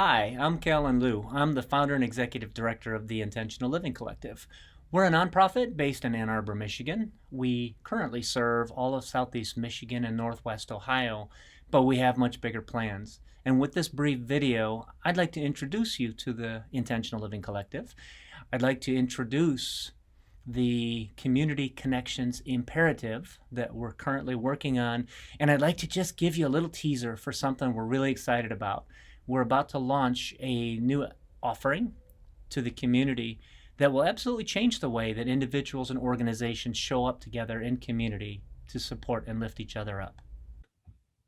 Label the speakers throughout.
Speaker 1: Hi, I'm Callan Loo. I'm the founder and executive director of the Intentional Living Collective. We're a nonprofit based in Ann Arbor, Michigan. We currently serve all of Southeast Michigan and Northwest Ohio, but we have much bigger plans. And with this brief video, I'd like to introduce you to the Intentional Living Collective. I'd like to introduce the Community Connections Imperative that we're currently working on, and I'd like to just give you a little teaser for something we're really excited about. We're about to launch a new offering to the community that will absolutely change the way that individuals and organizations show up together in community to support and lift each other up.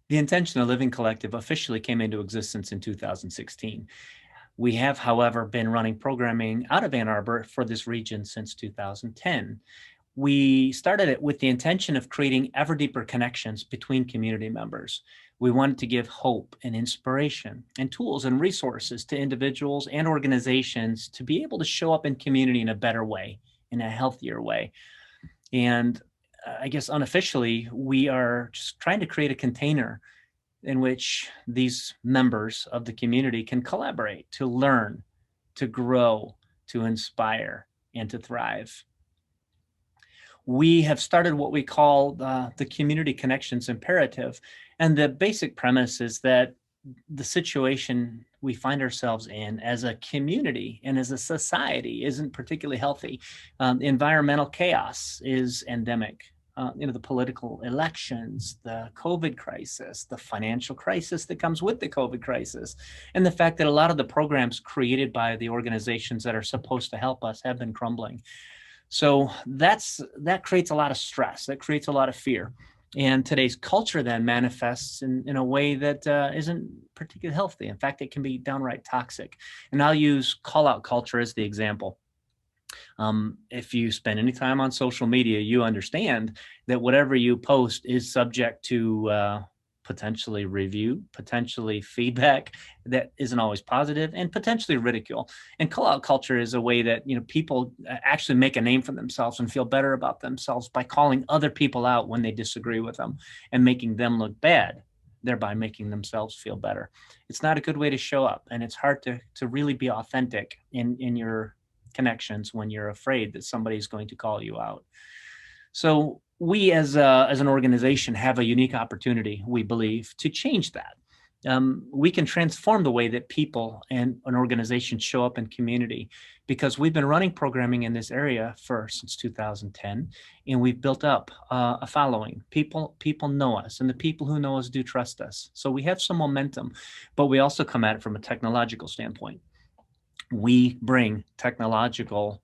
Speaker 1: The Intentional Living Collective officially came into existence in 2016. We have, however, been running programming out of Ann Arbor for this region since 2010. We started it with the intention of creating ever deeper connections between community members. We wanted to give hope and inspiration and tools and resources to individuals and organizations to be able to show up in community in a better way, in a healthier way. And I guess unofficially, we are just trying to create a container in which these members of the community can collaborate, to learn, to grow, to inspire, and to thrive. We have started what we call the Community Connections Imperative. And the basic premise is that the situation we find ourselves in as a community and as a society isn't particularly healthy. Environmental chaos is endemic. The political elections, the COVID crisis, the financial crisis that comes with the COVID crisis, and the fact that a lot of the programs created by the organizations that are supposed to help us have been crumbling. So that creates a lot of stress, that creates a lot of fear. And today's culture then manifests in a way that isn't particularly healthy. In fact, it can be downright toxic. And I'll use call-out culture as the example. If you spend any time on social media, you understand that whatever you post is subject to potentially review, potentially feedback that isn't always positive, and potentially ridicule. And call-out culture is a way that people actually make a name for themselves and feel better about themselves by calling other people out when they disagree with them and making them look bad, thereby making themselves feel better. It's not a good way to show up, and it's hard to really be authentic in your connections when you're afraid that somebody's going to call you out. So we as an organization have a unique opportunity, we believe, to change that. We can transform the way that people and an organization show up in community, because we've been running programming in this area since 2010, and we've built up a following. People know us, and the people who know us do trust us. So we have some momentum, but we also come at it from a technological standpoint. We bring technological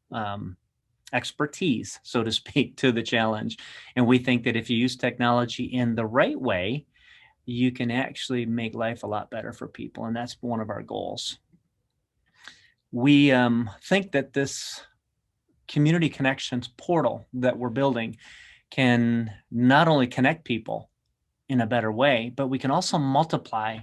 Speaker 1: expertise, so to speak, to the challenge. And we think that if you use technology in the right way, you can actually make life a lot better for people. And that's one of our goals. We think that this community connections portal that we're building can not only connect people in a better way, but we can also multiply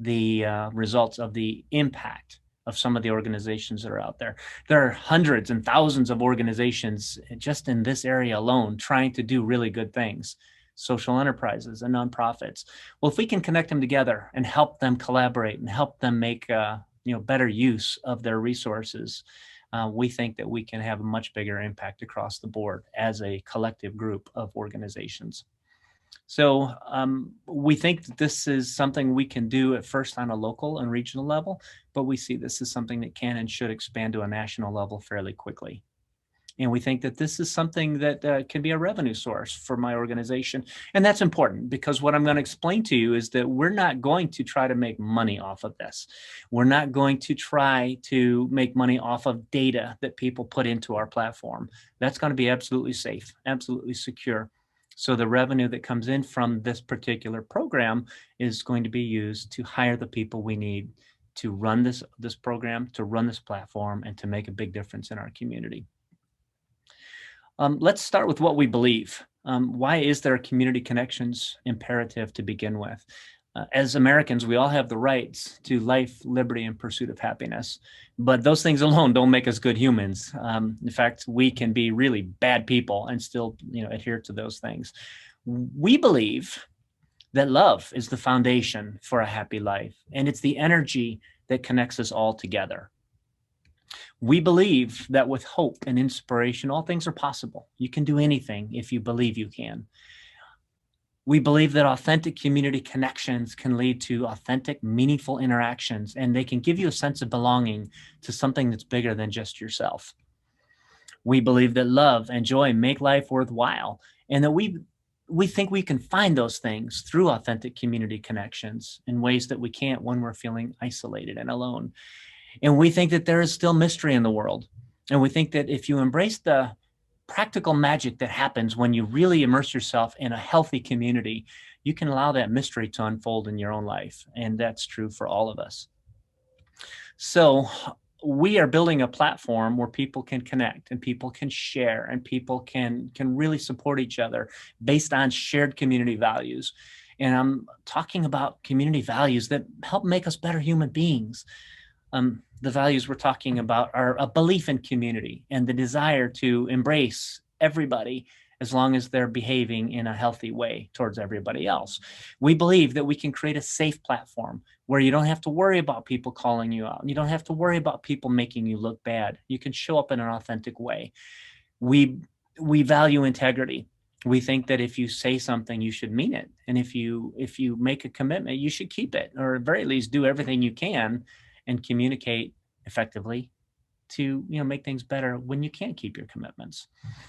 Speaker 1: the results of the impact of some of the organizations that are out there. There are hundreds and thousands of organizations just in this area alone trying to do really good things, social enterprises and nonprofits. Well, if we can connect them together and help them collaborate and help them make better use of their resources, we think that we can have a much bigger impact across the board as a collective group of organizations. So we think that this is something we can do at first on a local and regional level, but we see this as something that can and should expand to a national level fairly quickly. And we think that this is something that can be a revenue source for my organization. And that's important, because what I'm going to explain to you is that we're not going to try to make money off of this. We're not going to try to make money off of data that people put into our platform. That's going to be absolutely safe, absolutely secure. So the revenue that comes in from this particular program is going to be used to hire the people we need to run this program, to run this platform, and to make a big difference in our community. Let's start with what we believe. Why is there a community connections imperative to begin with? As Americans, we all have the rights to life, liberty, and pursuit of happiness. But those things alone don't make us good humans. In fact, we can be really bad people and still, adhere to those things. We believe that love is the foundation for a happy life, and it's the energy that connects us all together. We believe that with hope and inspiration, all things are possible. You can do anything if you believe you can. We believe that authentic community connections can lead to authentic, meaningful interactions, and they can give you a sense of belonging to something that's bigger than just yourself. We believe that love and joy make life worthwhile, and that we think we can find those things through authentic community connections in ways that we can't when we're feeling isolated and alone. And we think that there is still mystery in the world. And we think that if you embrace the practical magic that happens when you really immerse yourself in a healthy community, you can allow that mystery to unfold in your own life. And that's true for all of us. So we are building a platform where people can connect and people can share and people can really support each other based on shared community values. And I'm talking about community values that help make us better human beings. The values we're talking about are a belief in community and the desire to embrace everybody as long as they're behaving in a healthy way towards everybody else. We believe that we can create a safe platform where you don't have to worry about people calling you out. You don't have to worry about people making you look bad. You can show up in an authentic way. We value integrity. We think that if you say something, you should mean it. And if you make a commitment, you should keep it, or at very least do everything you can and communicate effectively to make things better when you can't keep your commitments.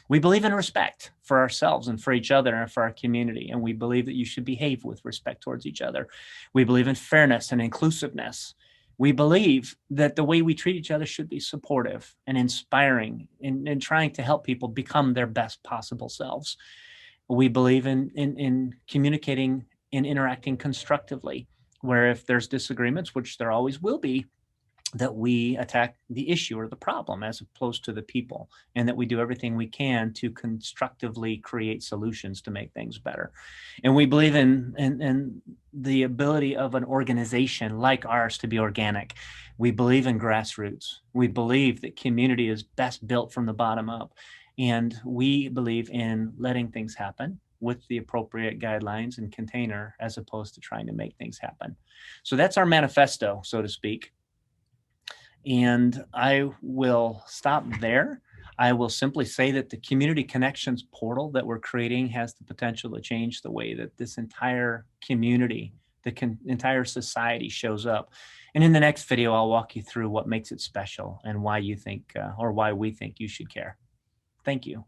Speaker 1: We believe in respect for ourselves and for each other and for our community, and we believe that you should behave with respect towards each other. We believe in fairness and inclusiveness. We believe that the way we treat each other should be supportive and inspiring and trying to help people become their best possible selves. We believe in communicating and interacting constructively, where if there's disagreements, which there always will be, that we attack the issue or the problem as opposed to the people, and that we do everything we can to constructively create solutions to make things better. And we believe in the ability of an organization like ours to be organic. We believe in grassroots. We believe that community is best built from the bottom up. And we believe in letting things happen with the appropriate guidelines and container as opposed to trying to make things happen. So that's our manifesto, so to speak. And I will stop there. I will simply say that the community connections portal that we're creating has the potential to change the way that this entire community, entire society shows up. And in the next video, I'll walk you through what makes it special and why you think, or why we think you should care. Thank you.